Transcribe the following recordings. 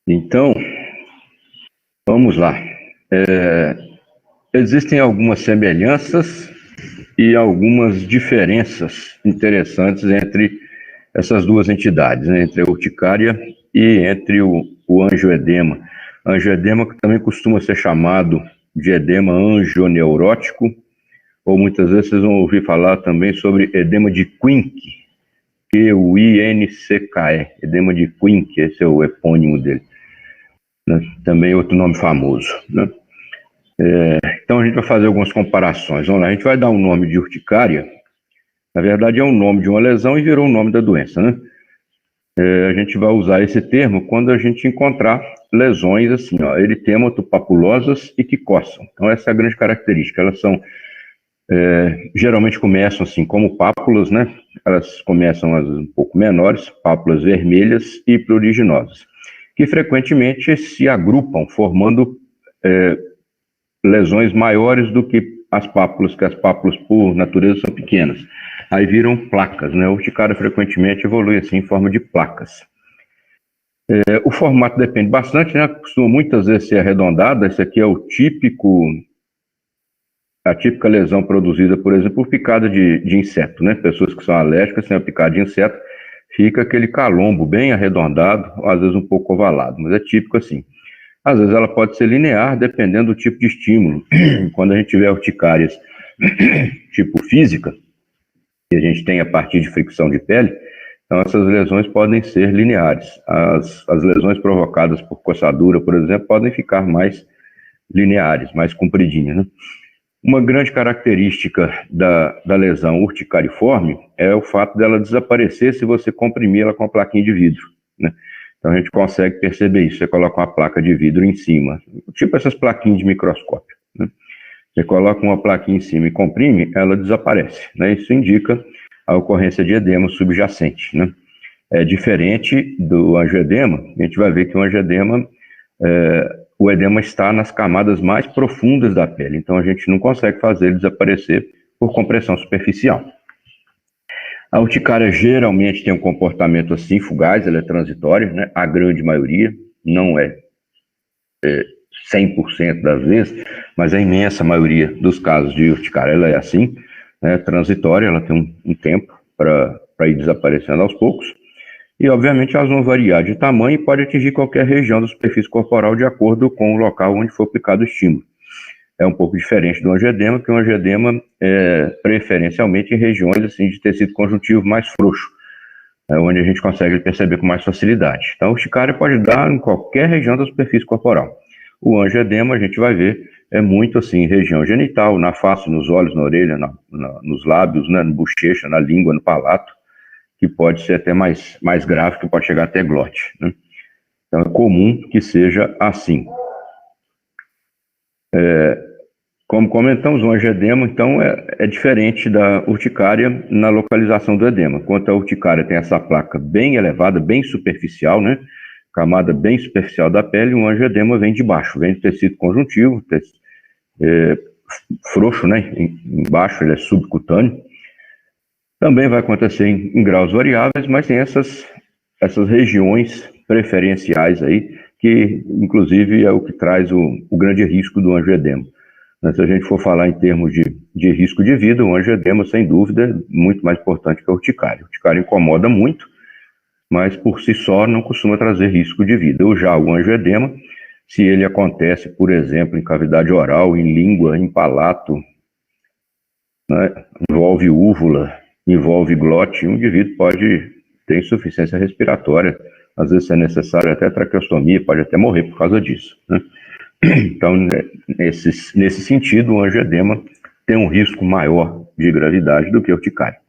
Então, vamos lá. Existem algumas semelhanças e algumas diferenças interessantes entre essas duas entidades, né? Entre a urticária e entre o angioedema. Angioedema que também costuma ser chamado de edema angioneurótico, ou muitas vezes vocês vão ouvir falar também sobre edema de Quincke, Quincke, edema de Quincke, esse é o epônimo dele, né? Também outro nome famoso, né? Então a gente vai fazer algumas comparações. Vamos lá, a gente vai dar um nome de urticária, na verdade é o nome de uma lesão e virou o nome da doença, né? A gente vai usar esse termo quando a gente encontrar lesões assim, ó, eritematopapulosos e que coçam. Então essa é a grande característica. Elas são, geralmente começam assim como pápulas, né? Elas começam às vezes um pouco menores, pápulas vermelhas e pruriginosas, que frequentemente se agrupam formando lesões maiores do que as pápulas por natureza são pequenas. Aí viram placas, né? A urticária frequentemente evolui assim em forma de placas. O formato depende bastante, né? Costuma muitas vezes ser arredondada. Esse aqui é a típica lesão produzida, por exemplo, por picada de inseto, né? Pessoas que são alérgicas têm a picada de inseto, fica aquele calombo bem arredondado, às vezes um pouco ovalado, mas é típico assim. Às vezes ela pode ser linear, dependendo do tipo de estímulo. Quando a gente tiver urticárias tipo física, que a gente tem a partir de fricção de pele, então essas lesões podem ser lineares. As lesões provocadas por coçadura, por exemplo, podem ficar mais lineares, mais compridinhas, né? Uma grande característica da lesão urticariforme é o fato dela desaparecer se você comprimir ela com a plaquinha de vidro, né? Então a gente consegue perceber isso. Você coloca uma placa de vidro em cima, tipo essas plaquinhas de microscópio, né? Você coloca uma plaquinha em cima e comprime, ela desaparece, né? Isso indica a ocorrência de edema subjacente, né? É diferente do angioedema. A gente vai ver que o angioedema, o edema está nas camadas mais profundas da pele, então a gente não consegue fazer ele desaparecer por compressão superficial. A urticária geralmente tem um comportamento assim, fugaz, ela é transitória, né? A grande maioria, não é 100% das vezes, mas a imensa maioria dos casos de urticária ela é assim, né? Transitória, ela tem um tempo para ir desaparecendo aos poucos, e obviamente elas vão variar de tamanho e pode atingir qualquer região da superfície corporal de acordo com o local onde for aplicado o estímulo. É um pouco diferente do angioedema, que o angioedema é preferencialmente em regiões assim, de tecido conjuntivo mais frouxo, onde a gente consegue perceber com mais facilidade. Então, a urticária pode dar em qualquer região da superfície corporal. O angioedema, a gente vai ver, é muito assim, em região genital, na face, nos olhos, na orelha, nos lábios, né, na bochecha, na língua, no palato, que pode ser até mais grave, que pode chegar até glote, né? Então, é comum que seja assim. Como comentamos, o angioedema, então, é diferente da urticária na localização do edema. Enquanto a urticária tem essa placa bem elevada, bem superficial, né? Camada bem superficial da pele, o angioedema vem de baixo, vem do tecido conjuntivo, frouxo, né? Embaixo ele é subcutâneo. Também vai acontecer em graus variáveis, mas tem essas regiões preferenciais aí, que inclusive é o que traz o grande risco do angioedema. Se a gente for falar em termos de risco de vida, o angioedema, sem dúvida, é muito mais importante que a urticária. A urticária incomoda muito, mas por si só não costuma trazer risco de vida. Já o angioedema, se ele acontece, por exemplo, em cavidade oral, em língua, em palato, né, envolve úvula, envolve glote, o indivíduo pode ter insuficiência respiratória, às vezes é necessário até traqueostomia, pode até morrer por causa disso, né? Então, nesse sentido, o angioedema tem um risco maior de gravidade do que a urticária.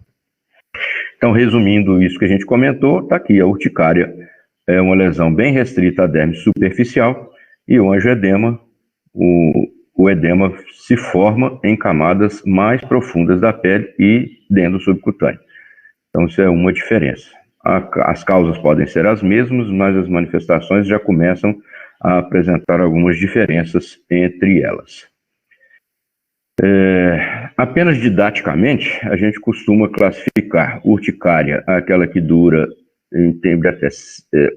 Então, resumindo isso que a gente comentou, está aqui, a urticária é uma lesão bem restrita à derme superficial e o angioedema, o edema se forma em camadas mais profundas da pele e dentro do subcutâneo. Então, isso é uma diferença. As causas podem ser as mesmas, mas as manifestações já começam a apresentar algumas diferenças entre elas. Apenas didaticamente, a gente costuma classificar urticária, aquela que dura em tempo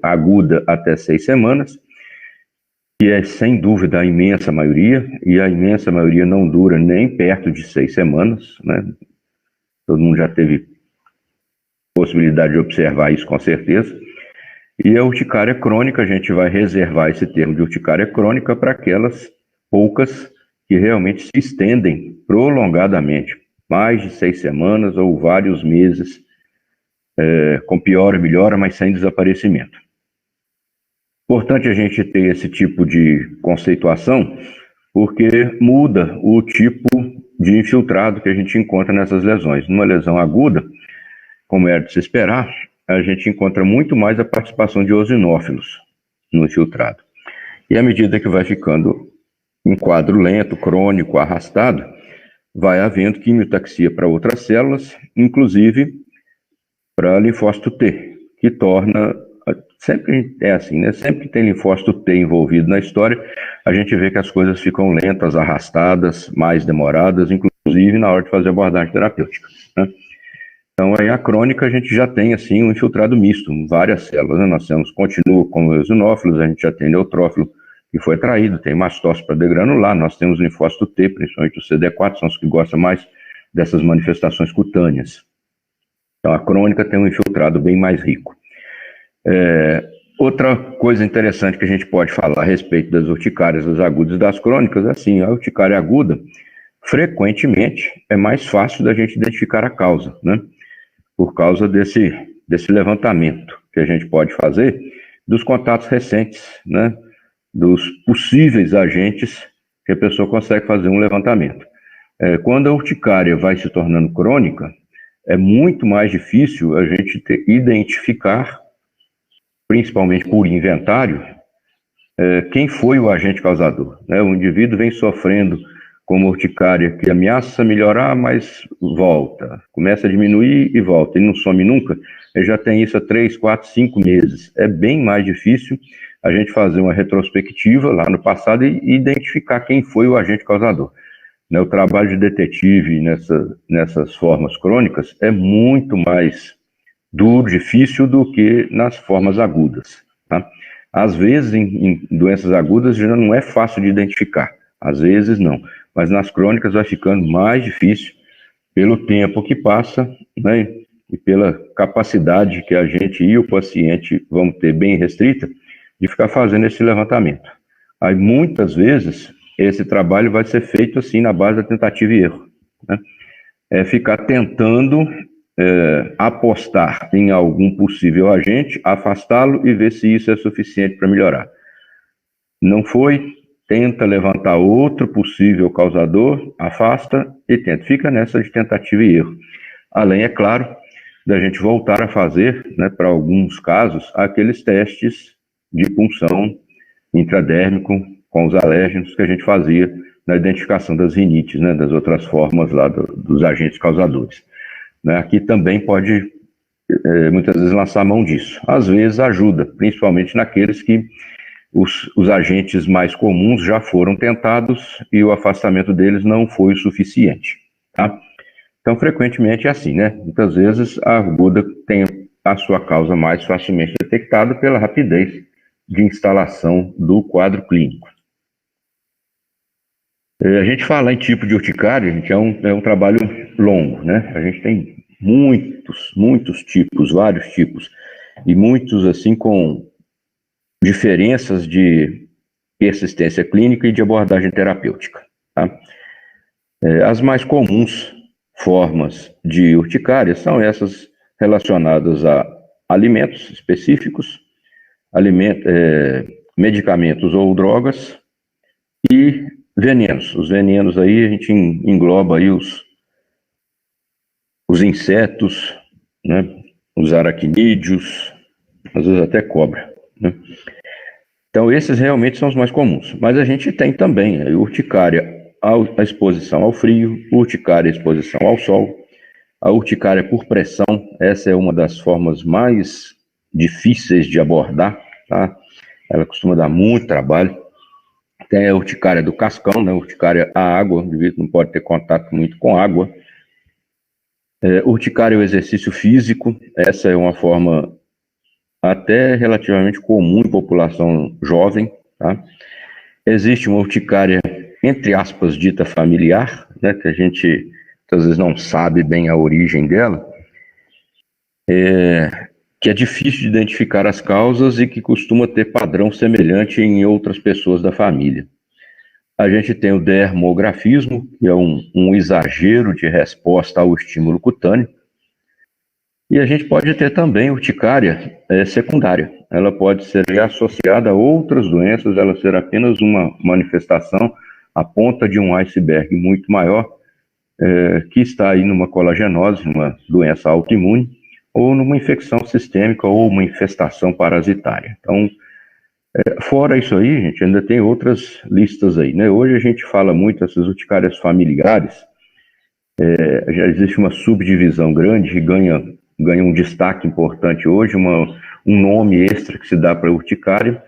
aguda até 6 semanas, que é sem dúvida a imensa maioria, e a imensa maioria não dura nem perto de 6 semanas, né? Todo mundo já teve possibilidade de observar isso com certeza. E a urticária crônica, a gente vai reservar esse termo de urticária crônica para aquelas poucas que realmente se estendem prolongadamente, mais de 6 semanas ou vários meses, com piora, melhora, mas sem desaparecimento. Importante a gente ter esse tipo de conceituação, porque muda o tipo de infiltrado que a gente encontra nessas lesões. Numa lesão aguda, como era de se esperar, a gente encontra muito mais a participação de eosinófilos no infiltrado. E à medida que vai ficando um quadro lento, crônico, arrastado, vai havendo quimiotaxia para outras células, inclusive para linfócito T, que torna, sempre é assim, né? Sempre que tem linfócito T envolvido na história, a gente vê que as coisas ficam lentas, arrastadas, mais demoradas, inclusive na hora de fazer abordagem terapêutica, né? Então, aí a crônica a gente já tem, assim, um infiltrado misto, várias células, né? Nós temos, continua com eosinófilos, a gente já tem neutrófilo que foi traído, tem mastócito degranular, nós temos linfócito T, principalmente o CD4, são os que gostam mais dessas manifestações cutâneas. Então, a crônica tem um infiltrado bem mais rico. Outra coisa interessante que a gente pode falar a respeito das urticárias, das agudas e das crônicas, é assim, a urticária aguda, frequentemente, é mais fácil da gente identificar a causa, né? Por causa desse levantamento que a gente pode fazer dos contatos recentes, né? Dos possíveis agentes que a pessoa consegue fazer um levantamento. Quando a urticária vai se tornando crônica, é muito mais difícil a gente identificar, principalmente por inventário, quem foi o agente causador, né? O indivíduo vem sofrendo com uma urticária que ameaça melhorar, mas volta, começa a diminuir e volta, e não some nunca. Ele já tem isso há 3, 4, 5 meses. É bem mais difícil a gente fazer uma retrospectiva lá no passado e identificar quem foi o agente causador. O trabalho de detetive nessas formas crônicas é muito mais duro, difícil do que nas formas agudas, tá? Às vezes, em doenças agudas, já não é fácil de identificar, às vezes não, mas nas crônicas vai ficando mais difícil pelo tempo que passa, né, e pela capacidade que a gente e o paciente vão ter bem restrita de ficar fazendo esse levantamento. Aí, muitas vezes, esse trabalho vai ser feito assim na base da tentativa e erro, né? Ficar tentando apostar em algum possível agente, afastá-lo e ver se isso é suficiente para melhorar. Não foi, tenta levantar outro possível causador, afasta e tenta. Fica nessa de tentativa e erro. Além, é claro, da gente voltar a fazer, né, para alguns casos, aqueles testes de punção intradérmico com os alérgenos que a gente fazia na identificação das rinites, né, das outras formas lá dos agentes causadores. Né, aqui também pode, muitas vezes, lançar a mão disso. Às vezes ajuda, principalmente naqueles que os agentes mais comuns já foram tentados e o afastamento deles não foi o suficiente, tá? Então, frequentemente é assim, né? Muitas vezes a aguda tem a sua causa mais facilmente detectada pela rapidez de instalação do quadro clínico. A gente falar em tipo de urticária, gente, é um trabalho longo, né? A gente tem muitos tipos, vários tipos, e muitos, assim, com diferenças de persistência clínica e de abordagem terapêutica, tá? As mais comuns formas de urticária são essas relacionadas a alimentos específicos, medicamentos ou drogas e venenos. Os venenos aí a gente engloba aí os insetos, né? Os aracnídeos, às vezes até cobra, né? Então, esses realmente são os mais comuns. Mas a gente tem também a urticária à exposição ao frio, urticária à exposição ao sol, a urticária por pressão. Essa é uma das formas mais difíceis de abordar, tá? Ela costuma dar muito trabalho. Tem a urticária do cascão, né? Urticária à água, o indivíduo não pode ter contato muito com água. Urticária ao exercício físico, essa é uma forma até relativamente comum em população jovem, tá? existe uma urticária, entre aspas, dita familiar, né, que a gente às vezes não sabe bem a origem dela, que é difícil de identificar as causas e que costuma ter padrão semelhante em outras pessoas da família. A gente tem o dermografismo, que é um exagero de resposta ao estímulo cutâneo, e a gente pode ter também urticária secundária. Ela pode ser associada a outras doenças, ela ser apenas uma manifestação, a ponta de um iceberg muito maior, que está aí numa colagenose, numa doença autoimune, ou numa infecção sistêmica ou uma infestação parasitária. Então, fora isso aí, a gente ainda tem outras listas aí, né? Hoje a gente fala muito dessas urticárias familiares, já existe uma subdivisão grande e ganha um destaque importante hoje, um nome extra que se dá para a urticária,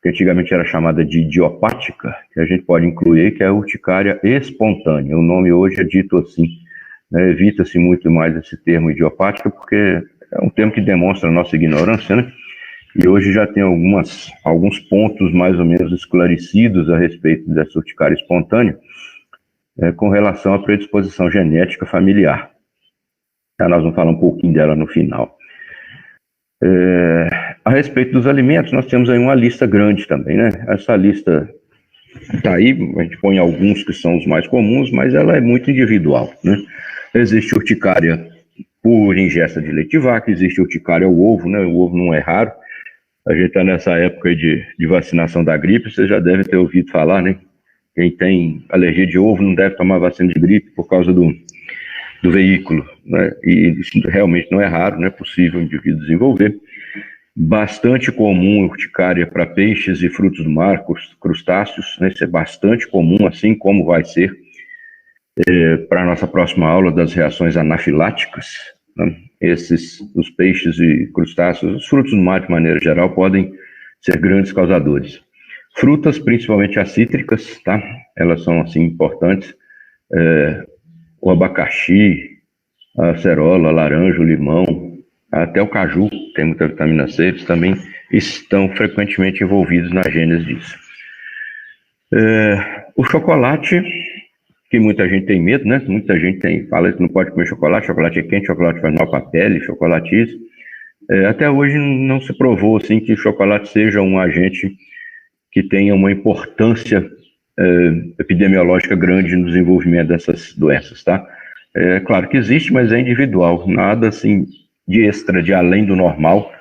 que antigamente era chamada de idiopática, que a gente pode incluir, que é a urticária espontânea. O nome hoje é dito assim, né? Evita-se muito mais esse termo idiopática, porque é um termo que demonstra a nossa ignorância, né? E hoje já tem alguns pontos mais ou menos esclarecidos a respeito dessa urticária espontânea, com relação à predisposição genética familiar. Nós vamos falar um pouquinho dela no final. A respeito dos alimentos, nós temos aí uma lista grande também, né? Essa lista está aí, a gente põe alguns que são os mais comuns, mas ela é muito individual, né? Existe urticária por ingesta de leite de vaca, existe urticária ao ovo, né? O ovo não é raro. A gente está nessa época de vacinação da gripe, você já deve ter ouvido falar, né? Quem tem alergia de ovo não deve tomar vacina de gripe por causa do veículo, né? E isso realmente não é raro, não é possível o indivíduo desenvolver. Bastante comum urticária para peixes e frutos do mar, crustáceos, né? Isso é bastante comum, assim como vai ser para a nossa próxima aula das reações anafiláticas, né? Os peixes e crustáceos, os frutos do mar de maneira geral, podem ser grandes causadores. Frutas, principalmente as cítricas, tá? Elas são, assim, importantes. O abacaxi, a acerola, a laranja, o limão, até o caju, tem muita vitamina C, eles também estão frequentemente envolvidos na gênese disso. O chocolate, que muita gente tem medo, né? Muita gente fala que não pode comer chocolate, chocolate é quente, chocolate faz mal para a pele, chocolate isso. Até hoje não se provou assim, que o chocolate seja um agente que tenha uma importância epidemiológica grande no desenvolvimento dessas doenças, tá? É claro que existe, mas é individual, nada assim de extra, de além do normal,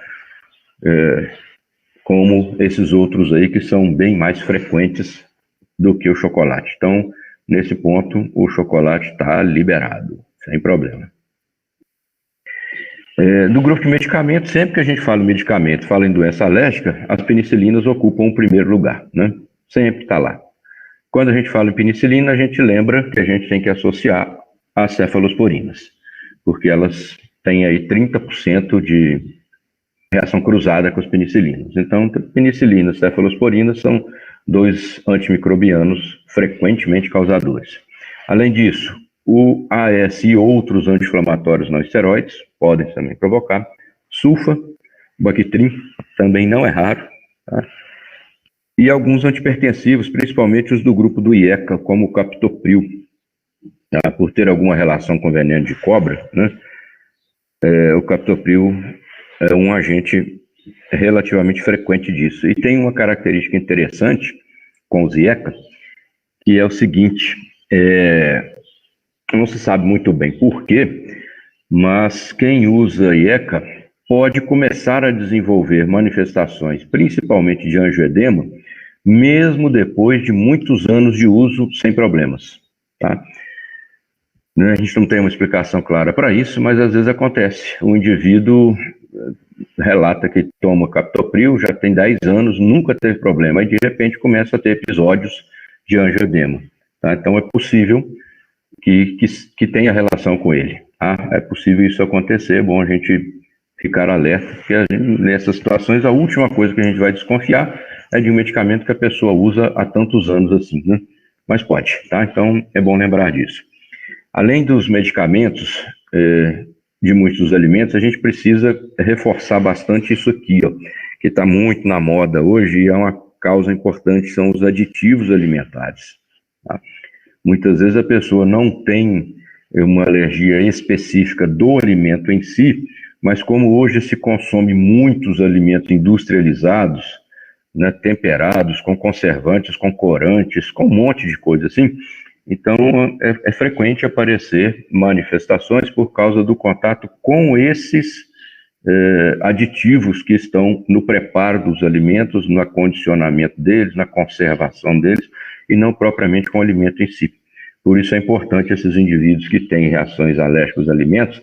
como esses outros aí que são bem mais frequentes do que o chocolate. Então, nesse ponto, o chocolate está liberado, sem problema. No grupo de medicamentos, sempre que a gente fala em medicamento, fala em doença alérgica, as penicilinas ocupam o primeiro lugar, né? Sempre está lá. Quando a gente fala em penicilina, a gente lembra que a gente tem que associar às cefalosporinas, porque elas têm aí 30% de reação cruzada com as penicilinas. Então, penicilina e cefalosporina são dois antimicrobianos frequentemente causadores. Além disso, o AS e outros anti-inflamatórios não esteroides podem também provocar. Sulfa, Bactrim, também não é raro, tá? E alguns antipertensivos, principalmente os do grupo do IECA, como o captopril, tá? Por ter alguma relação com veneno de cobra, né? O captopril é um agente relativamente frequente disso. E tem uma característica interessante com os IECA, que é o seguinte, não se sabe muito bem por quê, mas quem usa IECA pode começar a desenvolver manifestações, principalmente de angioedema, mesmo depois de muitos anos de uso sem problemas, tá? A gente não tem uma explicação clara para isso, mas às vezes acontece. O indivíduo relata que toma captopril, já tem 10 anos, nunca teve problema, e de repente começa a ter episódios de angioedema, tá? Então é possível que tenha relação com ele, tá? É possível isso acontecer, é bom a gente ficar alerta, porque nessas situações a última coisa que a gente vai desconfiar é de um medicamento que a pessoa usa há tantos anos assim, né? Mas pode, tá? Então é bom lembrar disso. Além dos medicamentos, de muitos dos alimentos, a gente precisa reforçar bastante isso aqui, ó, que está muito na moda hoje e é uma causa importante são os aditivos alimentares. Tá? Muitas vezes a pessoa não tem uma alergia específica do alimento em si, mas como hoje se consome muitos alimentos industrializados, né, temperados, com conservantes, com corantes, com um monte de coisa assim, então é frequente aparecer manifestações por causa do contato com esses aditivos que estão no preparo dos alimentos, no acondicionamento deles, na conservação deles, e não propriamente com o alimento em si. Por isso é importante esses indivíduos que têm reações alérgicas aos alimentos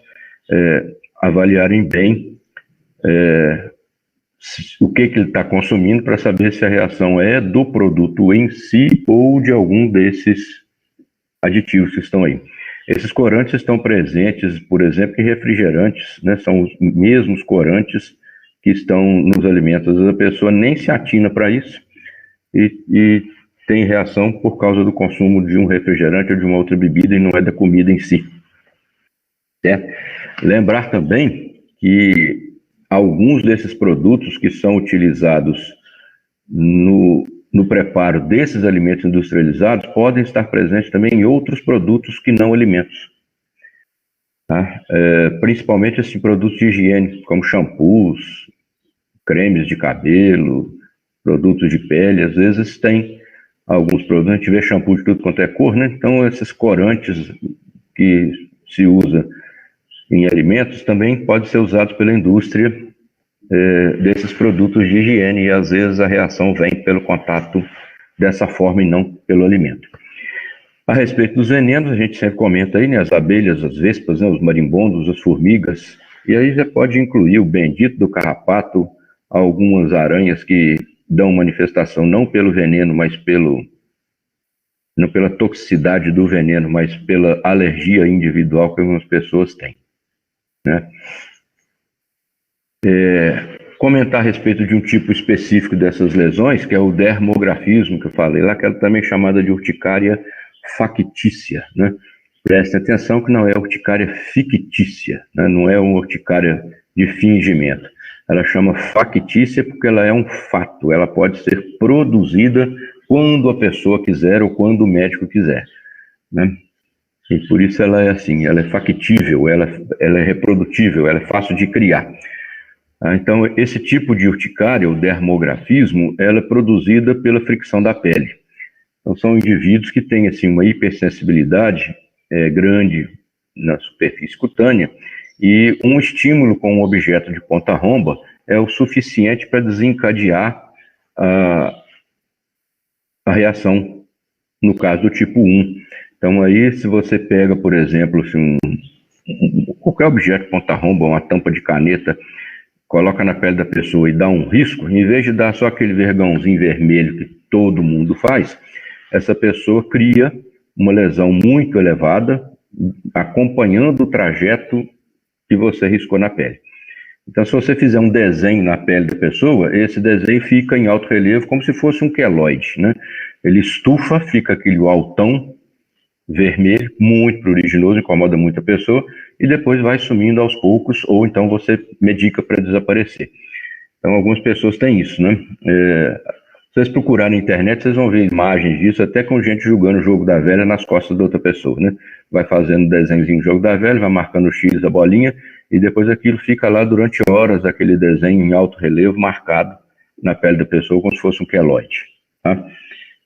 avaliarem bem o que ele está consumindo para saber se a reação é do produto em si ou de algum desses aditivos que estão aí. Esses corantes estão presentes, por exemplo, em refrigerantes, né? São os mesmos corantes que estão nos alimentos. A pessoa nem se atina para isso e tem reação por causa do consumo de um refrigerante ou de uma outra bebida e não é da comida em si. Certo? Lembrar também que alguns desses produtos que são utilizados no preparo desses alimentos industrializados podem estar presentes também em outros produtos que não alimentos. Tá? Principalmente esses produtos de higiene, como shampoos, cremes de cabelo, produtos de pele. Às vezes tem alguns produtos, a gente vê shampoo de tudo quanto é cor, né? Então esses corantes que se usa em alimentos também podem ser usados pela indústria desses produtos de higiene, e às vezes a reação vem pelo contato dessa forma e não pelo alimento. A respeito dos venenos, a gente sempre comenta aí, né, as abelhas, as vespas, né, os marimbondos, as formigas, e aí já pode incluir o bendito do carrapato, algumas aranhas que dão manifestação não pelo veneno, mas não pela toxicidade do veneno, mas pela alergia individual que algumas pessoas têm, né? Comentar a respeito de um tipo específico dessas lesões, que é o dermografismo, que eu falei lá, que é também chamada de urticária factícia, né? Prestem atenção que não é urticária fictícia, né? Não é uma urticária de fingimento. Ela chama factícia porque ela é um fato, ela pode ser produzida quando a pessoa quiser ou quando o médico quiser, né? E por isso ela é assim, ela é factível, ela é reprodutível, ela é fácil de criar. Então, esse tipo de urticária, o dermografismo, ela é produzida pela fricção da pele. Então, são indivíduos que têm assim, uma hipersensibilidade grande na superfície cutânea e um estímulo com um objeto de ponta-romba é o suficiente para desencadear a reação, no caso do tipo 1. Então, aí, se você pega, por exemplo, assim, qualquer objeto de ponta-romba, uma tampa de caneta, coloca na pele da pessoa e dá um risco, em vez de dar só aquele vergãozinho vermelho que todo mundo faz, essa pessoa cria uma lesão muito elevada, acompanhando o trajeto que você riscou na pele. Então, se você fizer um desenho na pele da pessoa, esse desenho fica em alto relevo como se fosse um queloide, né? Ele estufa, fica aquele altão vermelho, muito pruriginoso, incomoda muito a pessoa, e depois vai sumindo aos poucos, ou então você medica para desaparecer. Então, algumas pessoas têm isso, né? Se vocês procurarem na internet, vocês vão ver imagens disso, até com gente jogando o jogo da velha nas costas da outra pessoa, né? Vai fazendo desenhozinho do jogo da velha, vai marcando o X, a bolinha, e depois aquilo fica lá durante horas, aquele desenho em alto relevo, marcado na pele da pessoa, como se fosse um queloide, tá?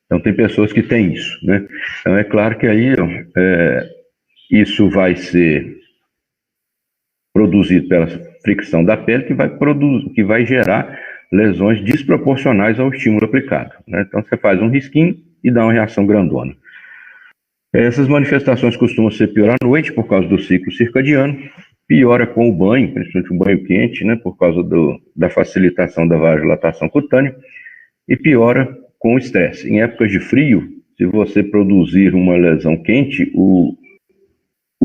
Então, tem pessoas que têm isso, né? Então, é claro que aí isso vai ser produzido pela fricção da pele, que vai gerar lesões desproporcionais ao estímulo aplicado, né? Então, você faz um risquinho e dá uma reação grandona. Essas manifestações costumam ser pior à noite, por causa do ciclo circadiano, piora com o banho, principalmente o banho quente, né? Por causa da facilitação da vasodilatação cutânea, e piora com o estresse. Em épocas de frio, se você produzir uma lesão quente, o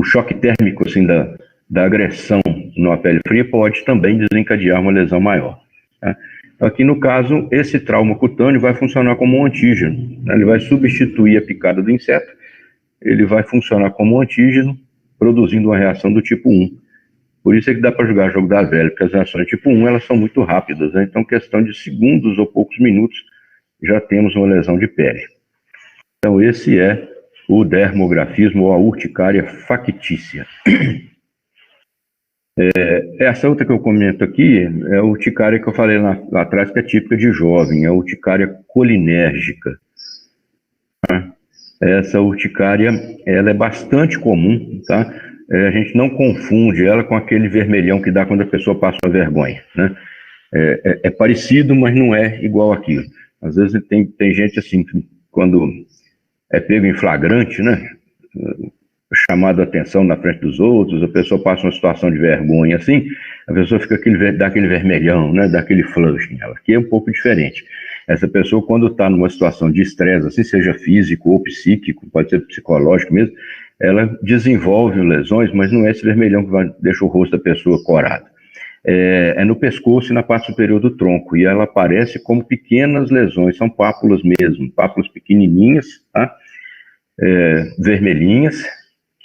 choque térmico assim, da agressão numa pele fria pode também desencadear uma lesão maior, tá? Aqui no caso, esse trauma cutâneo vai funcionar como um antígeno, né? Ele vai substituir a picada do inseto, ele vai funcionar como um antígeno, produzindo uma reação do tipo 1. Por isso é que dá para jogar jogo da velha, porque as reações tipo 1 elas são muito rápidas, né? Então, questão de segundos ou poucos minutos, já temos uma lesão de pele. Então, esse é o dermografismo ou a urticária factícia. Essa outra que eu comento aqui é a urticária que eu falei lá atrás, que é típica de jovem, a urticária colinérgica. Essa urticária, ela é bastante comum, tá? A gente não confunde ela com aquele vermelhão que dá quando a pessoa passa uma vergonha, né? É parecido, mas não é igual aquilo. Às vezes tem gente assim, que quando é pego em flagrante, né? Chamado a atenção na frente dos outros, a pessoa passa uma situação de vergonha assim, a pessoa fica dá aquele vermelhão, né? Dá aquele flush nela, que é um pouco diferente. Essa pessoa, quando está numa situação de estresse, assim, seja físico ou psíquico, pode ser psicológico mesmo, ela desenvolve lesões, mas não é esse vermelhão que deixa o rosto da pessoa corado. É no pescoço e na parte superior do tronco, e ela aparece como pequenas lesões, são pápulas mesmo, pápulas pequenininhas, tá? Vermelhinhas,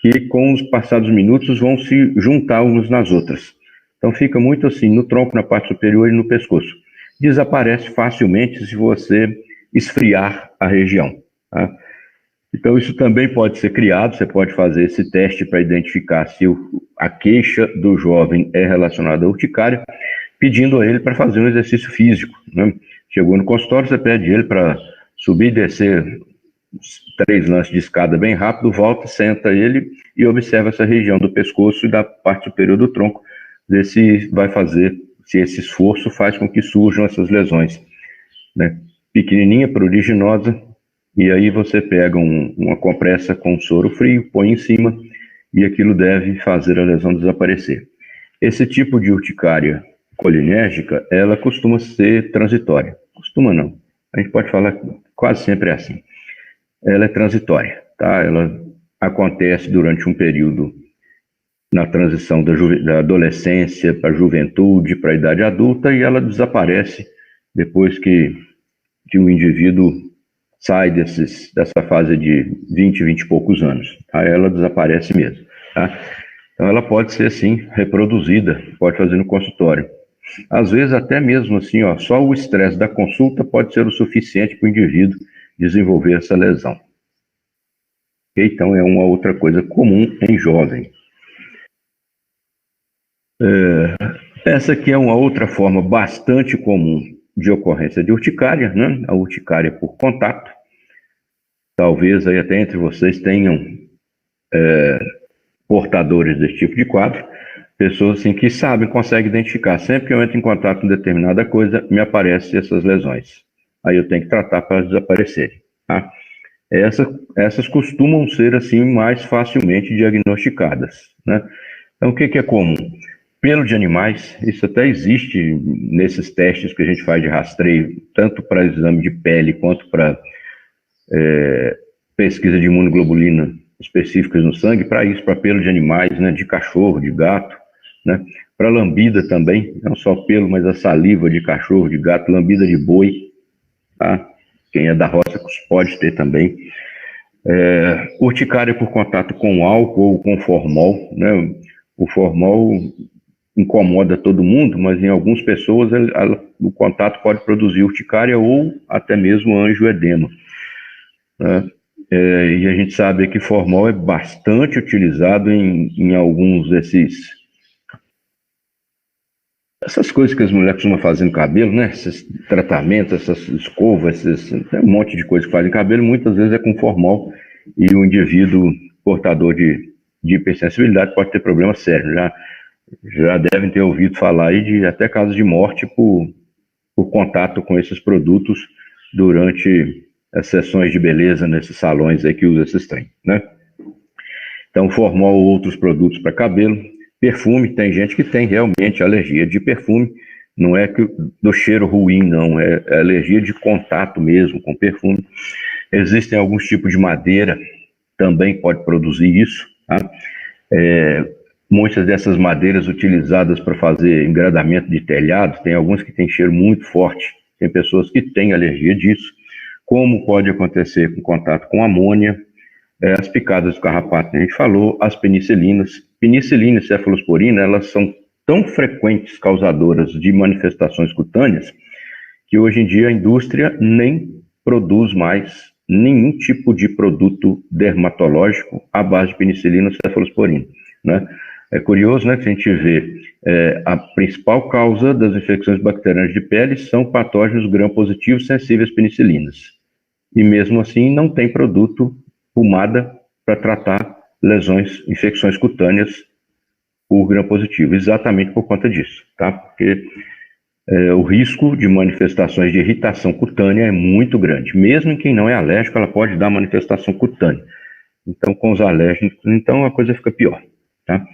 que com os passados minutos vão se juntar umas nas outras. Então fica muito assim, no tronco, na parte superior e no pescoço. Desaparece facilmente se você esfriar a região, tá? Então isso também pode ser criado, você pode fazer esse teste para identificar se a queixa do jovem é relacionada à urticária, pedindo a ele para fazer um exercício físico, né? Chegou no consultório, você pede ele para subir e descer 3 lances de escada bem rápido, volta, senta ele e observa essa região do pescoço e da parte superior do tronco, ver se vai fazer, se esse esforço faz com que surjam essas lesões, né? Pequenininha, pruriginosa, e aí você pega uma compressa com soro frio, põe em cima, e aquilo deve fazer a lesão desaparecer. Esse tipo de urticária colinérgica, ela costuma ser transitória. Costuma não, a gente pode falar que quase sempre é assim. Ela é transitória, tá? Ela acontece durante um período na transição da adolescência para a juventude, para a idade adulta, e ela desaparece depois que o indivíduo sai dessa fase de 20 e poucos anos. Tá? Ela desaparece mesmo. Tá? Então ela pode ser assim, reproduzida, pode fazer no consultório. Às vezes até mesmo assim, só o estresse da consulta pode ser o suficiente para o indivíduo desenvolver essa lesão. Então é uma outra coisa comum em jovem. Essa aqui é uma outra forma bastante comum de ocorrência de urticária, né? A urticária por contato. Talvez aí até entre vocês tenham portadores desse tipo de quadro, pessoas assim que sabem, conseguem identificar. Sempre que eu entro em contato com determinada coisa, me aparecem essas lesões. Aí eu tenho que tratar para elas desaparecerem. Tá? Essas costumam ser assim mais facilmente diagnosticadas, né? Então o que é comum? Pelo de animais, isso até existe nesses testes que a gente faz de rastreio, tanto para exame de pele quanto para pesquisa de imunoglobulina específicas no sangue, para isso, para pelo de animais, né, de cachorro, de gato, né, para lambida também, não só pelo, mas a saliva de cachorro, de gato, lambida de boi, tá? Quem é da roça pode ter também. Urticária por contato com álcool ou com formol, né? O formol incomoda todo mundo, mas em algumas pessoas o contato pode produzir urticária ou até mesmo angioedema, né? E a gente sabe que formol é bastante utilizado em alguns essas coisas que as mulheres costumam fazer no cabelo, né? Esses tratamentos, essas escovas, tem um monte de coisa que fazem no cabelo, muitas vezes é com formol, e o indivíduo portador de hipersensibilidade pode ter problemas sérios. Já devem ter ouvido falar aí de até casos de morte por contato com esses produtos durante as sessões de beleza nesses salões aí que usam esses trem, né? Então, formol ou outros produtos para cabelo. Perfume, tem gente que tem realmente alergia de perfume, não é do cheiro ruim, não, é alergia de contato mesmo com perfume. Existem alguns tipos de madeira, também pode produzir isso, tá? Muitas dessas madeiras utilizadas para fazer engradamento de telhado, tem alguns que têm cheiro muito forte, tem pessoas que têm alergia disso, como pode acontecer com contato com amônia, as picadas do carrapato que a gente falou, as penicilinas. Penicilina e cefalosporina, elas são tão frequentes causadoras de manifestações cutâneas que hoje em dia a indústria nem produz mais nenhum tipo de produto dermatológico à base de penicilina ou cefalosporina, né? É curioso, né, que a gente vê a principal causa das infecções bacterianas de pele são patógenos gram-positivos sensíveis a penicilinas. E mesmo assim não tem produto, pomada, para tratar lesões, infecções cutâneas por gram-positivo, exatamente por conta disso, tá? Porque o risco de manifestações de irritação cutânea é muito grande. Mesmo em quem não é alérgico, ela pode dar manifestação cutânea. Então, com os alérgicos, então a coisa fica pior, tá?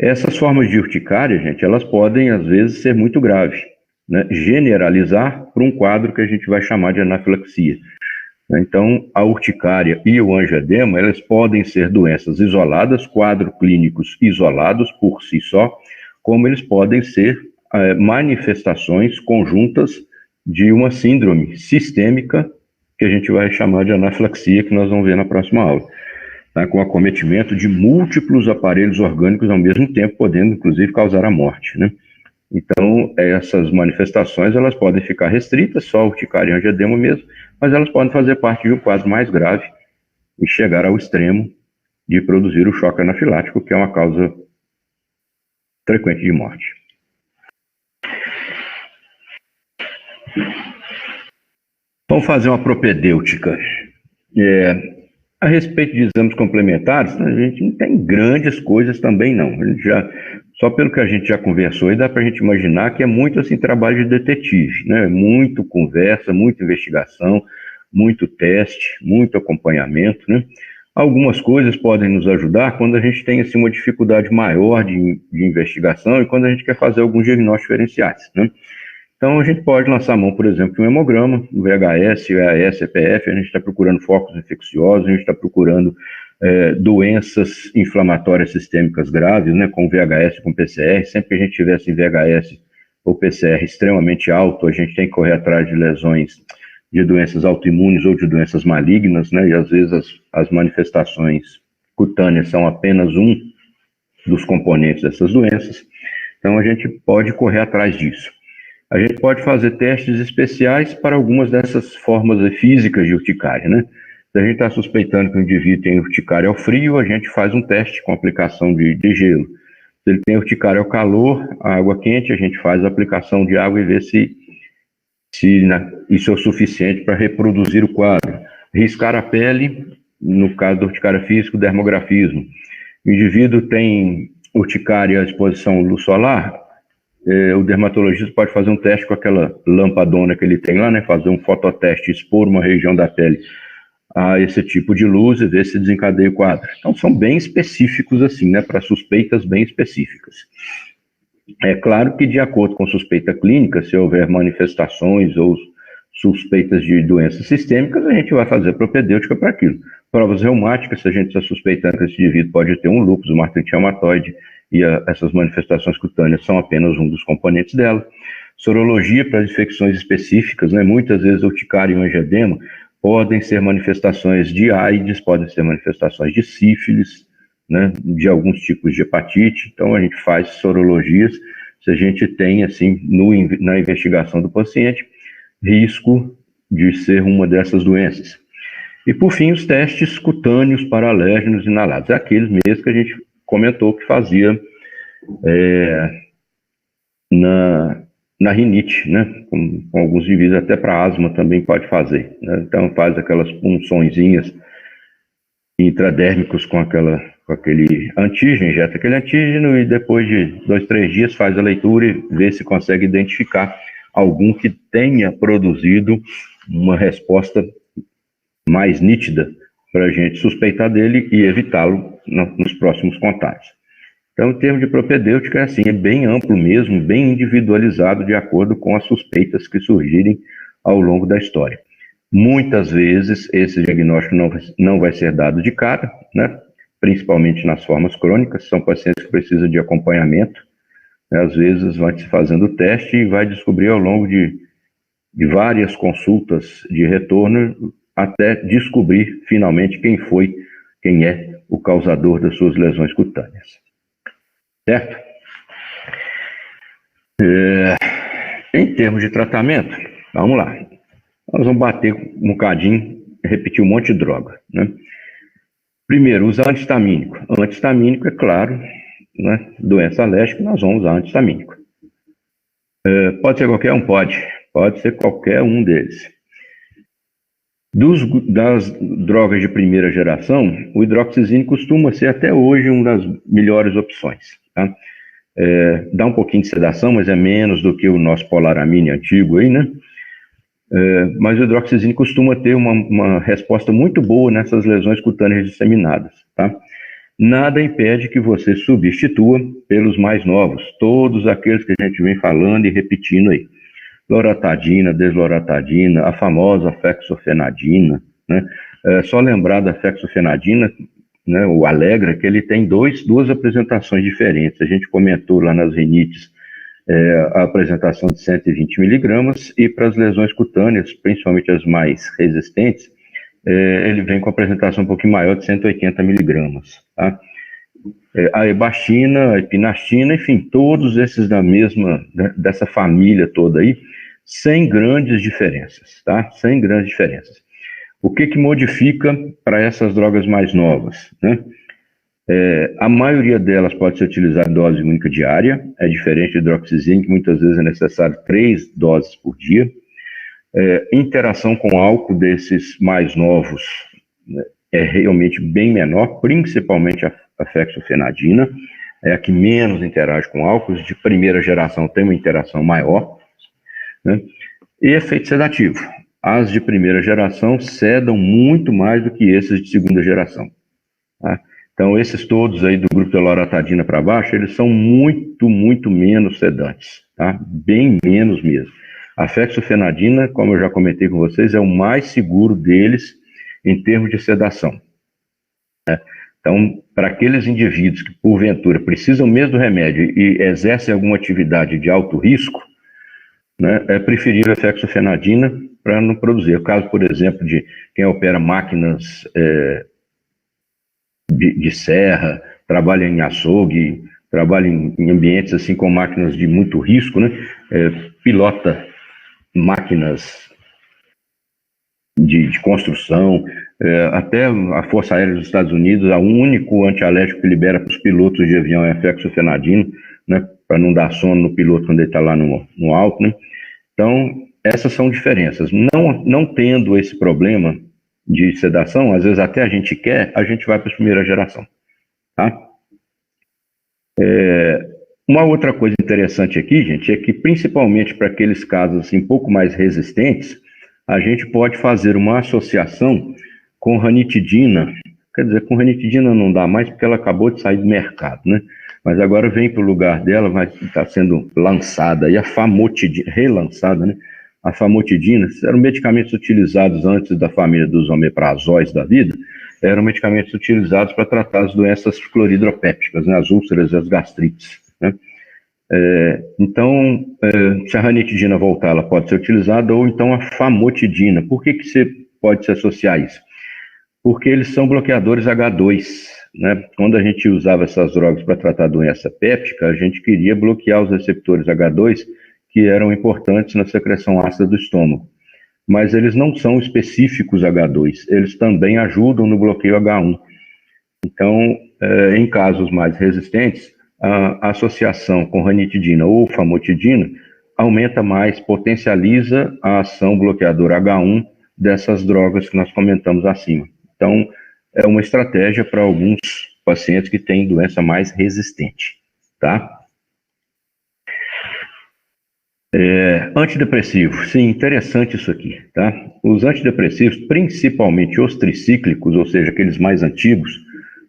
Essas formas de urticária, gente, elas podem, às vezes, ser muito graves, né? Generalizar para um quadro que a gente vai chamar de anafilaxia. Então, a urticária e o angioedema, elas podem ser doenças isoladas, quadros clínicos isolados por si só, como eles podem ser manifestações conjuntas de uma síndrome sistêmica, que a gente vai chamar de anafilaxia, que nós vamos ver na próxima aula, tá? Com acometimento de múltiplos aparelhos orgânicos ao mesmo tempo, podendo, inclusive, causar a morte, né? Então, essas manifestações, elas podem ficar restritas, só urticária e angioedema mesmo, mas elas podem fazer parte de um quadro mais grave e chegar ao extremo de produzir o choque anafilático, que é uma causa frequente de morte. Vamos fazer uma propedêutica. A respeito de exames complementares, a gente não tem grandes coisas também, não. A gente só pelo que a gente já conversou, aí dá para a gente imaginar que é muito assim, trabalho de detetive, né? Muito conversa, muita investigação, muito teste, muito acompanhamento, né? Algumas coisas podem nos ajudar quando a gente tem assim, uma dificuldade maior de investigação e quando a gente quer fazer alguns diagnósticos diferenciais, né? Então, a gente pode lançar a mão, por exemplo, de um hemograma, o VHS, o EAS, EPF, a gente está procurando focos infecciosos, a gente está procurando doenças inflamatórias sistêmicas graves, né, com VHS e com PCR. Sempre que a gente tivesse VHS ou PCR extremamente alto, a gente tem que correr atrás de lesões de doenças autoimunes ou de doenças malignas, né, e às vezes as manifestações cutâneas são apenas um dos componentes dessas doenças. Então, a gente pode correr atrás disso. A gente pode fazer testes especiais para algumas dessas formas físicas de urticária, né? Se a gente está suspeitando que o indivíduo tem urticária ao frio, a gente faz um teste com aplicação de gelo. Se ele tem urticária ao calor, a água quente, a gente faz a aplicação de água e vê se isso é o suficiente para reproduzir o quadro. Riscar a pele, no caso da urticária física, o dermografismo. O indivíduo tem urticária à exposição à luz solar, o dermatologista pode fazer um teste com aquela lampadona que ele tem lá, né? Fazer um fototeste, expor uma região da pele a esse tipo de luz e ver se desencadeia o quadro. Então, são bem específicos assim, né? Para suspeitas bem específicas. É claro que, de acordo com suspeita clínica, se houver manifestações ou suspeitas de doenças sistêmicas, a gente vai fazer propedêutica para aquilo. Provas reumáticas, se a gente está suspeitando que esse indivíduo pode ter um lúpus, uma artrite reumatoide, e essas manifestações cutâneas são apenas um dos componentes dela. Sorologia para infecções específicas, né? Muitas vezes urticária e angioedema podem ser manifestações de AIDS, podem ser manifestações de sífilis, né? De alguns tipos de hepatite. Então, a gente faz sorologias se a gente tem, assim, na investigação do paciente, risco de ser uma dessas doenças. E, por fim, os testes cutâneos para alérgenos inalados. É aqueles mesmos que a gente comentou que fazia na rinite, né? Com alguns indivíduos, até para asma também pode fazer, né? Então, faz aquelas punçõezinhas intradérmicos com aquele antígeno, injeta aquele antígeno e depois de 2, 3 dias faz a leitura e vê se consegue identificar algum que tenha produzido uma resposta mais nítida para a gente suspeitar dele e evitá-lo nos próximos contatos. Então, em termos de propedêutica, é assim, é bem amplo mesmo, bem individualizado de acordo com as suspeitas que surgirem ao longo da história. Muitas vezes, esse diagnóstico não vai ser dado de cara, né? Principalmente nas formas crônicas, são pacientes que precisam de acompanhamento, né? Às vezes vai se fazendo o teste e vai descobrir ao longo de várias consultas de retorno até descobrir finalmente quem é o causador das suas lesões cutâneas. Certo? Em termos de tratamento, Vamos lá. Nós vamos bater um bocadinho, repetir um monte de droga, né? Primeiro, usar antihistamínico. Antihistamínico, é claro, né? Doença alérgica, nós vamos usar antihistamínico. Pode ser qualquer um? Pode ser qualquer um deles. Das drogas de primeira geração, o hidroxizina costuma ser até hoje uma das melhores opções, tá? Dá um pouquinho de sedação, mas é menos do que o nosso polaramine antigo aí, né? Mas o hidroxizina costuma ter uma resposta muito boa nessas lesões cutâneas disseminadas, tá? Nada impede que você substitua pelos mais novos, todos aqueles que a gente vem falando e repetindo aí. Loratadina, desloratadina, a famosa fexofenadina, né? Só lembrar da fexofenadina, né, o Alegra, que ele tem duas apresentações diferentes. A gente comentou lá nas rinites a apresentação de 120 miligramas, e para as lesões cutâneas, principalmente as mais resistentes, ele vem com a apresentação um pouquinho maior de 180 miligramas, tá? A ebastina, a epinastina, enfim, todos esses dessa família toda aí, sem grandes diferenças, tá? Sem grandes diferenças. O que modifica para essas drogas mais novas, né? A maioria delas pode ser utilizada em dose única diária, é diferente do hidroxizina, que muitas vezes é necessário 3 doses por dia. Interação com álcool desses mais novos, né, é realmente bem menor, principalmente a fexofenadina, é a que menos interage com álcools. De primeira geração tem uma interação maior, né? E efeito sedativo. As de primeira geração sedam muito mais do que esses de segunda geração, tá? Então, esses todos aí do grupo de loratadina para baixo, eles são muito, muito menos sedantes, tá? Bem menos mesmo. A fexofenadina, como eu já comentei com vocês, é o mais seguro deles em termos de sedação, né? Então, para aqueles indivíduos que, porventura, precisam mesmo do remédio e exercem alguma atividade de alto risco, né, é preferível a fexofenadina para não produzir. O caso, por exemplo, de quem opera máquinas de serra, trabalha em açougue, trabalha em ambientes assim com máquinas de muito risco, né? Pilota máquinas de construção, até a Força Aérea dos Estados Unidos, o único antialérgico que libera para os pilotos de avião é a fexofenadina, né? Para não dar sono no piloto quando ele está lá no alto, né? Então, essas são diferenças. Não tendo esse problema de sedação, às vezes até a gente vai para a primeira geração, tá? Uma outra coisa interessante aqui, gente, é que principalmente para aqueles casos assim, um pouco mais resistentes, a gente pode fazer uma associação com ranitidina. Quer dizer, com ranitidina não dá mais porque ela acabou de sair do mercado, né? Mas agora vem para o lugar dela, vai estar sendo lançada, e a famotidina, relançada, né? A famotidina, eram medicamentos utilizados antes da família dos omeprazóis da vida, eram medicamentos utilizados para tratar as doenças cloridropépticas, né? As úlceras e as gastrites, né? Então, se a ranitidina voltar, ela pode ser utilizada, ou então a famotidina. Por que você pode se associar a isso? Porque eles são bloqueadores H2, né? Quando a gente usava essas drogas para tratar a doença péptica, a gente queria bloquear os receptores H2 que eram importantes na secreção ácida do estômago. Mas eles não são específicos H2, eles também ajudam no bloqueio H1. Então, em casos mais resistentes, a associação com ranitidina ou famotidina aumenta mais, potencializa a ação bloqueadora H1 dessas drogas que nós comentamos acima. Então, é uma estratégia para alguns pacientes que têm doença mais resistente, tá? Antidepressivo, sim, interessante isso aqui, tá? Os antidepressivos, principalmente os tricíclicos, ou seja, aqueles mais antigos,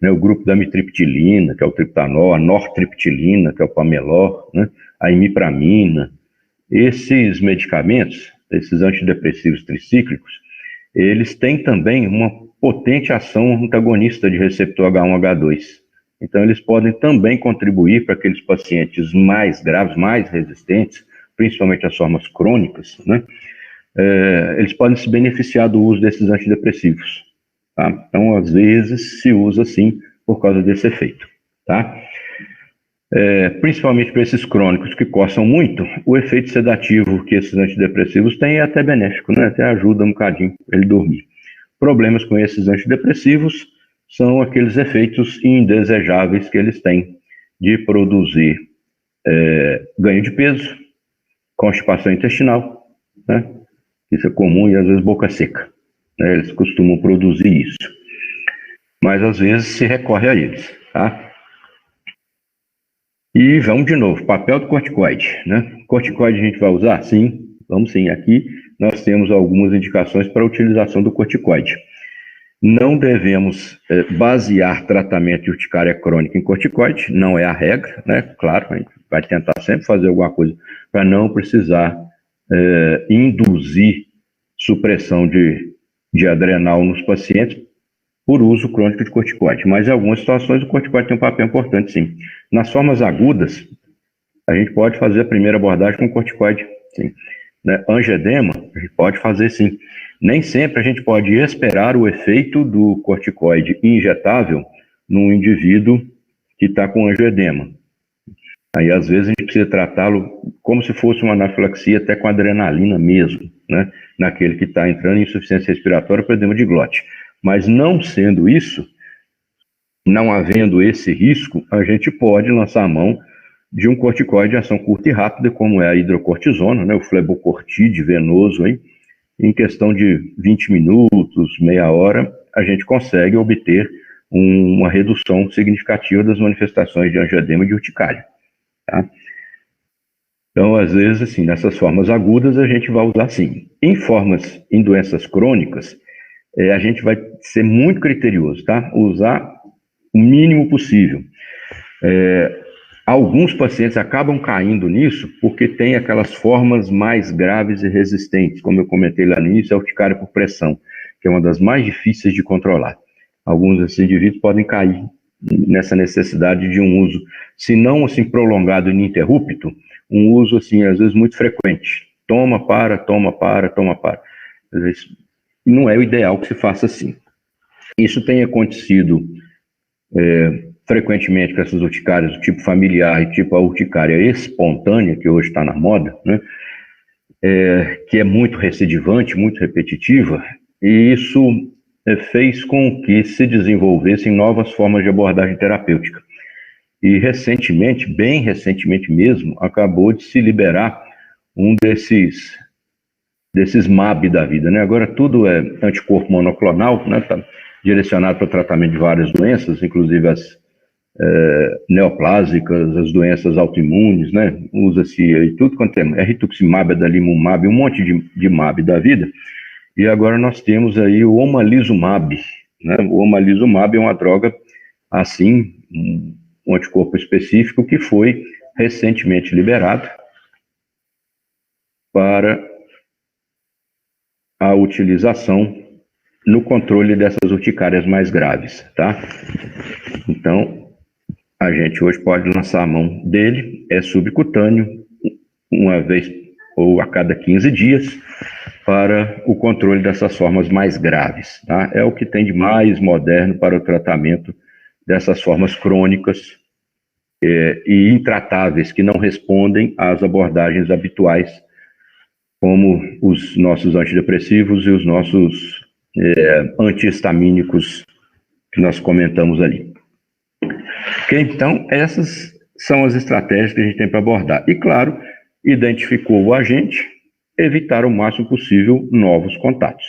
né, o grupo da mitriptilina, que é o triptanol, a nortriptilina, que é o pamelor, né, a imipramina, esses medicamentos, esses antidepressivos tricíclicos, eles têm também uma potente ação antagonista de receptor H1/H2. Então, eles podem também contribuir para aqueles pacientes mais graves, mais resistentes, principalmente as formas crônicas, né? Eles podem se beneficiar do uso desses antidepressivos, tá? Então, às vezes, se usa sim por causa desse efeito, tá? Principalmente para esses crônicos que coçam muito, o efeito sedativo que esses antidepressivos têm é até benéfico, né? Até ajuda um bocadinho ele dormir. Problemas com esses antidepressivos são aqueles efeitos indesejáveis que eles têm de produzir ganho de peso, constipação intestinal, né? Isso é comum e às vezes boca seca, né? Eles costumam produzir isso, mas às vezes se recorre a eles, tá? E vamos de novo, papel do corticoide, né? Corticoide a gente vai usar? Sim, vamos sim. Aqui nós temos algumas indicações para a utilização do corticoide. Não devemos basear tratamento de urticária crônica em corticoide, não é a regra, né? Claro, a gente vai tentar sempre fazer alguma coisa para não precisar induzir supressão de adrenal nos pacientes por uso crônico de corticoide. Mas em algumas situações o corticoide tem um papel importante, sim. Nas formas agudas, a gente pode fazer a primeira abordagem com corticoide, sim. Né? Angedema, a gente pode fazer sim. Nem sempre a gente pode esperar o efeito do corticoide injetável num indivíduo que está com angioedema. Aí, às vezes, a gente precisa tratá-lo como se fosse uma anafilaxia, até com adrenalina mesmo, né? Naquele que está entrando em insuficiência respiratória para edema de glote. Mas não sendo isso, não havendo esse risco, a gente pode lançar a mão de um corticoide de ação curta e rápida, como é a hidrocortisona, né, o flebocortide venoso, hein? Em questão de 20 minutos, meia hora, a gente consegue obter uma redução significativa das manifestações de angioedema e de urticária. Tá? Então, às vezes, assim, nessas formas agudas, a gente vai usar sim. Em doenças crônicas, a gente vai ser muito criterioso, tá? Usar o mínimo possível. Alguns pacientes acabam caindo nisso porque tem aquelas formas mais graves e resistentes, como eu comentei lá no início, a urticária por pressão, que é uma das mais difíceis de controlar. Alguns desses indivíduos podem cair nessa necessidade de um uso, se não assim prolongado e ininterrupto, um uso assim às vezes muito frequente. Toma, para, toma, para, toma, para. Às vezes, não é o ideal que se faça assim. Isso tem acontecido frequentemente com essas urticárias do tipo familiar e tipo a urticária espontânea, que hoje está na moda, né? Que é muito recidivante, muito repetitiva, e isso fez com que se desenvolvessem novas formas de abordagem terapêutica. E recentemente, bem recentemente mesmo, acabou de se liberar um desses MAB da vida, né? Agora tudo é anticorpo monoclonal, né? Tá direcionado para o tratamento de várias doenças, inclusive as neoplásicas, as doenças autoimunes, né? Usa-se tudo quanto é rituximab, adalimumab, um monte de MAB da vida. E agora nós temos aí o omalizumab, né? O omalizumab é uma droga assim, um anticorpo específico que foi recentemente liberado para a utilização no controle dessas urticárias mais graves, tá? Então, a gente hoje pode lançar a mão dele, é subcutâneo, uma vez ou a cada 15 dias, para o controle dessas formas mais graves, tá? É o que tem de mais moderno para o tratamento dessas formas crônicas e intratáveis, que não respondem às abordagens habituais, como os nossos antidepressivos e os nossos antihistamínicos que nós comentamos ali. Okay? Então, essas são as estratégias que a gente tem para abordar. E, claro, identificou o agente, evitar o máximo possível novos contatos.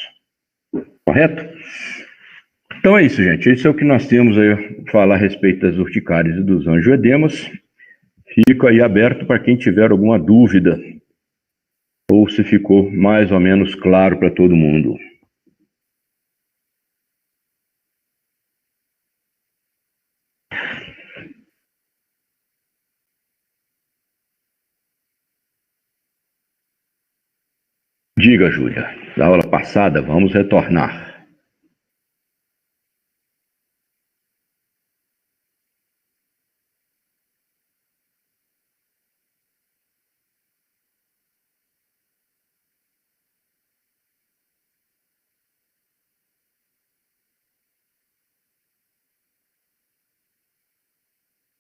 Correto? Então é isso, gente. Isso é o que nós temos aí falar a respeito das urticárias e dos angioedemas. Fico aí aberto para quem tiver alguma dúvida ou se ficou mais ou menos claro para todo mundo. Diga, Júlia, da aula passada, vamos retornar.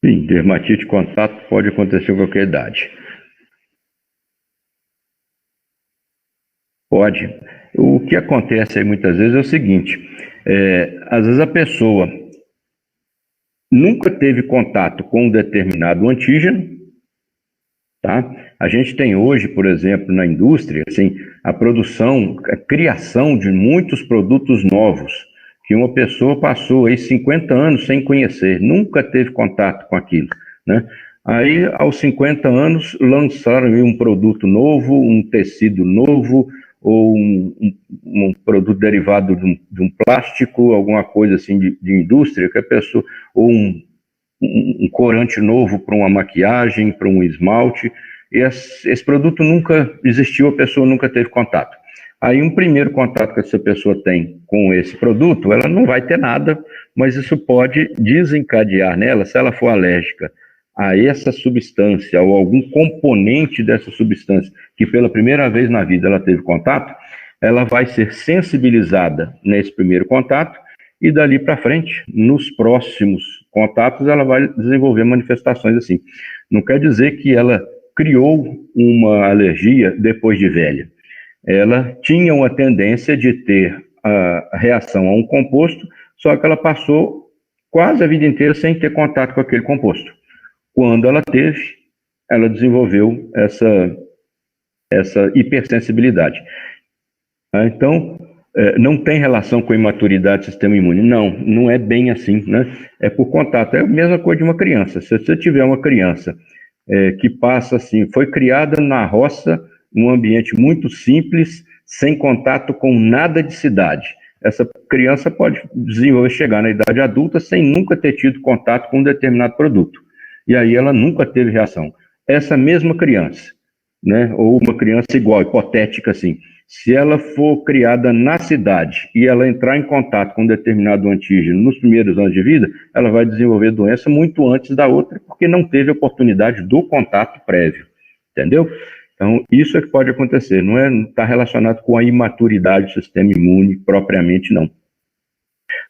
Sim, dermatite contato pode acontecer em qualquer idade. Pode. O que acontece aí muitas vezes é o seguinte: às vezes a pessoa nunca teve contato com um determinado antígeno, tá? A gente tem hoje, por exemplo, na indústria, assim, a produção, a criação de muitos produtos novos, que uma pessoa passou aí 50 anos sem conhecer, nunca teve contato com aquilo, né? Aí, aos 50 anos, lançaram aí um produto novo, um tecido novo, ou um produto derivado de um plástico, alguma coisa assim de indústria, que a pessoa, ou um corante novo para uma maquiagem, para um esmalte, e esse produto nunca existiu, a pessoa nunca teve contato. Aí um primeiro contato que essa pessoa tem com esse produto, ela não vai ter nada, mas isso pode desencadear nela, se ela for alérgica a essa substância ou algum componente dessa substância que pela primeira vez na vida ela teve contato, ela vai ser sensibilizada nesse primeiro contato e dali para frente, nos próximos contatos, ela vai desenvolver manifestações assim. Não quer dizer que ela criou uma alergia depois de velha. Ela tinha uma tendência de ter a reação a um composto, só que ela passou quase a vida inteira sem ter contato com aquele composto. Quando ela teve, ela desenvolveu essa hipersensibilidade. Então, não tem relação com a imaturidade do sistema imune. Não, não é bem assim, né? É por contato. É a mesma coisa de uma criança. Se você tiver uma criança que passa assim, foi criada na roça, num ambiente muito simples, sem contato com nada de cidade. Essa criança pode desenvolver, chegar na idade adulta sem nunca ter tido contato com um determinado produto. E aí ela nunca teve reação. Essa mesma criança, né, ou uma criança igual, hipotética assim, se ela for criada na cidade e ela entrar em contato com um determinado antígeno nos primeiros anos de vida, ela vai desenvolver doença muito antes da outra, porque não teve oportunidade do contato prévio, entendeu? Então, isso é que pode acontecer, não está relacionado com a imaturidade do sistema imune propriamente, não.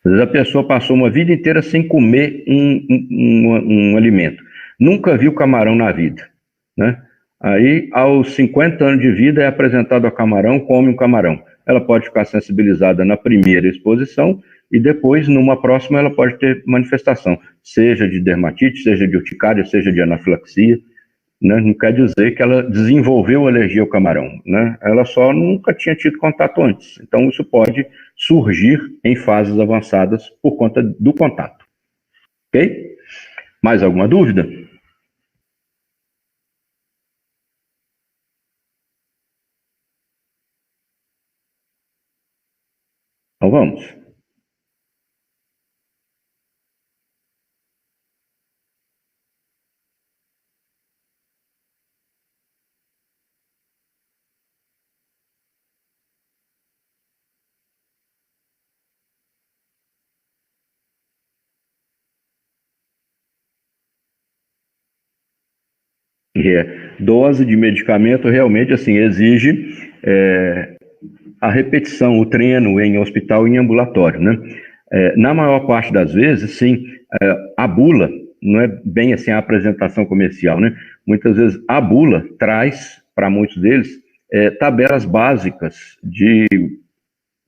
Às vezes a pessoa passou uma vida inteira sem comer um alimento, nunca viu camarão na vida, né? Aí, aos 50 anos de vida, é apresentado a camarão, come um camarão. Ela pode ficar sensibilizada na primeira exposição e depois, numa próxima, ela pode ter manifestação, seja de dermatite, seja de urticária, seja de anafilaxia, né? Não quer dizer que ela desenvolveu alergia ao camarão, né? Ela só nunca tinha tido contato antes. Então, isso pode surgir em fases avançadas por conta do contato. Ok? Mais alguma dúvida? Então vamos. Dose de medicamento realmente assim exige a repetição, o treino em hospital e em ambulatório, né? Na maior parte das vezes, sim, a bula não é bem assim a apresentação comercial, né? Muitas vezes a bula traz para muitos deles tabelas básicas de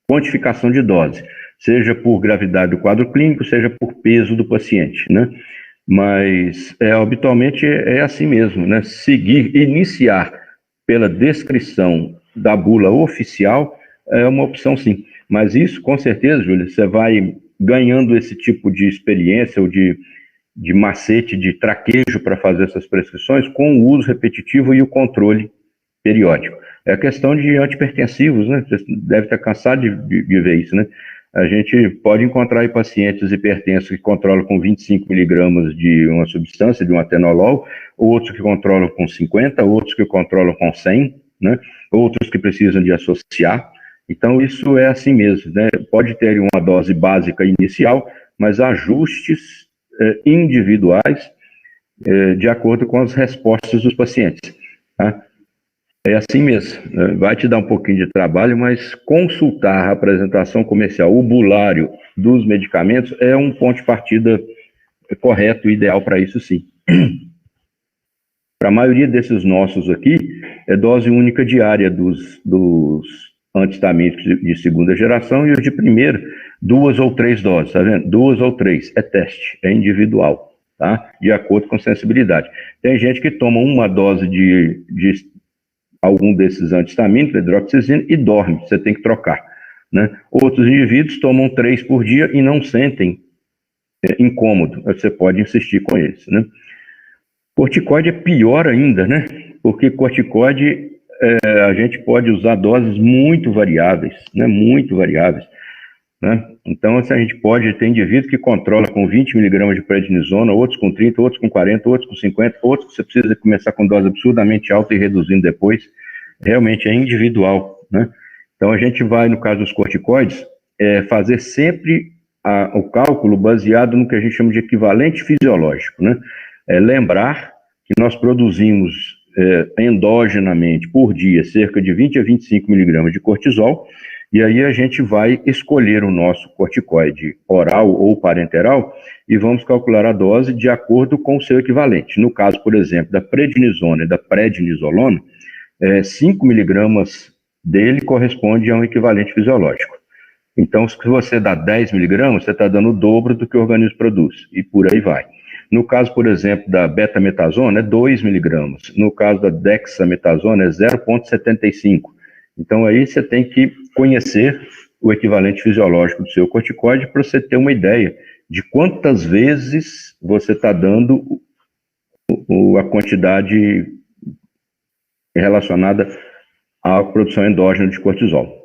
quantificação de dose, seja por gravidade do quadro clínico, seja por peso do paciente, né? Mas habitualmente é assim mesmo, né? Iniciar pela descrição da bula oficial é uma opção sim. Mas isso, com certeza, Júlia, você vai ganhando esse tipo de experiência ou de macete, de traquejo para fazer essas prescrições com o uso repetitivo e o controle periódico. É a questão de antipertensivos, né? Você deve estar cansado de ver isso, né? A gente pode encontrar aí pacientes hipertensos que controlam com 25 miligramas de uma substância, de um atenolol, outros que controlam com 50, outros que controlam com 100, né? Outros que precisam de associar. Então, isso é assim mesmo, né? Pode ter uma dose básica inicial, mas ajustes individuais de acordo com as respostas dos pacientes, tá? É assim mesmo, né? Vai te dar um pouquinho de trabalho, mas consultar a apresentação comercial, o bulário dos medicamentos é um ponto de partida correto e ideal para isso, sim. Para a maioria desses nossos aqui, é dose única diária dos antihistamínicos de segunda geração, e os de primeira, 2 ou 3 doses, tá vendo? 2 ou 3, é teste, é individual, tá? De acordo com sensibilidade. Tem gente que toma uma dose de algum desses antihistamínicos, hidroxizina, e dorme, você tem que trocar, né? Outros indivíduos tomam 3 por dia e não sentem incômodo, você pode insistir com eles, né? Corticoide é pior ainda, né? Porque corticoide, a gente pode usar doses muito variáveis, né? Muito variáveis, né? Então, a gente pode ter indivíduo que controla com 20 miligramas de prednisona, outros com 30, outros com 40, outros com 50, outros que você precisa começar com dose absurdamente alta e reduzindo depois. Realmente é individual, né? Então, a gente vai, no caso dos corticoides, fazer sempre o cálculo baseado no que a gente chama de equivalente fisiológico, né? Lembrar que nós produzimos endogenamente por dia cerca de 20 a 25 miligramas de cortisol, e aí a gente vai escolher o nosso corticoide oral ou parenteral e vamos calcular a dose de acordo com o seu equivalente. No caso, por exemplo, da prednisona e da prednisolona, 5 miligramas dele corresponde a um equivalente fisiológico. Então, se você dá 10 miligramas, você está dando o dobro do que o organismo produz, e por aí vai. No caso, por exemplo, da betametasona, é 2 miligramas. No caso da dexametasona, é 0,75. Então, aí você tem que conhecer o equivalente fisiológico do seu corticoide para você ter uma ideia de quantas vezes você está dando a quantidade relacionada à produção endógena de cortisol.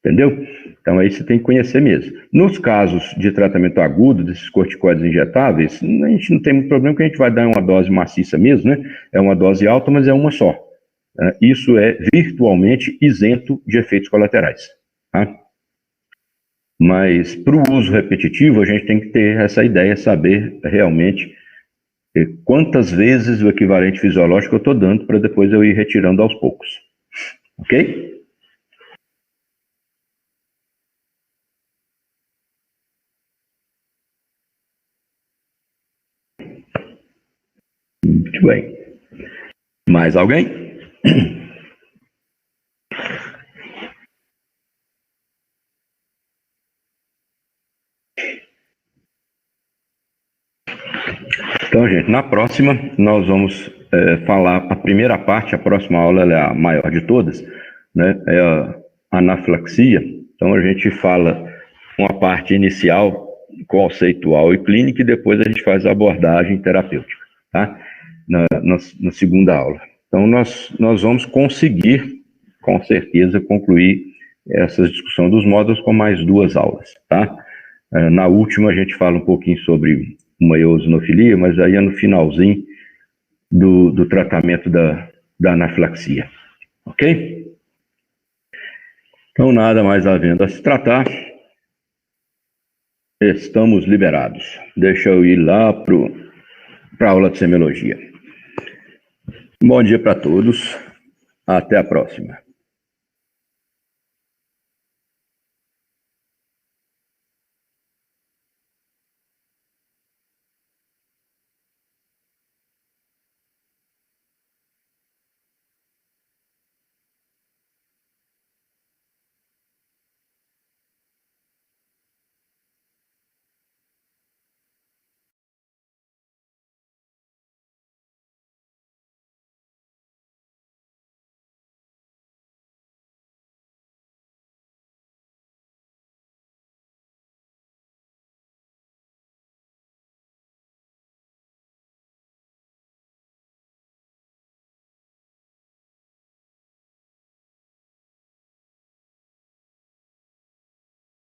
Entendeu? Então, aí você tem que conhecer mesmo. Nos casos de tratamento agudo desses corticoides injetáveis, a gente não tem muito problema, porque a gente vai dar uma dose maciça mesmo, né? É uma dose alta, mas é uma só. Isso é virtualmente isento de efeitos colaterais. Tá? Mas, para o uso repetitivo, a gente tem que ter essa ideia, saber realmente quantas vezes o equivalente fisiológico eu estou dando, para depois eu ir retirando aos poucos. Ok? Muito bem. Mais alguém? Então, gente, na próxima nós vamos falar a primeira parte, a próxima aula ela é a maior de todas, né? É a anafilaxia. Então, a gente fala uma parte inicial, conceitual e clínica, e depois a gente faz a abordagem terapêutica, tá? Na segunda aula. Então, nós vamos conseguir, com certeza, concluir essa discussão dos módulos com mais 2 aulas, tá? Na última, a gente fala um pouquinho sobre uma eosinofilia, mas aí é no finalzinho do tratamento da anafilaxia, ok? Então, nada mais havendo a se tratar, estamos liberados. Deixa eu ir lá para a aula de semiologia. Bom dia para todos, até a próxima.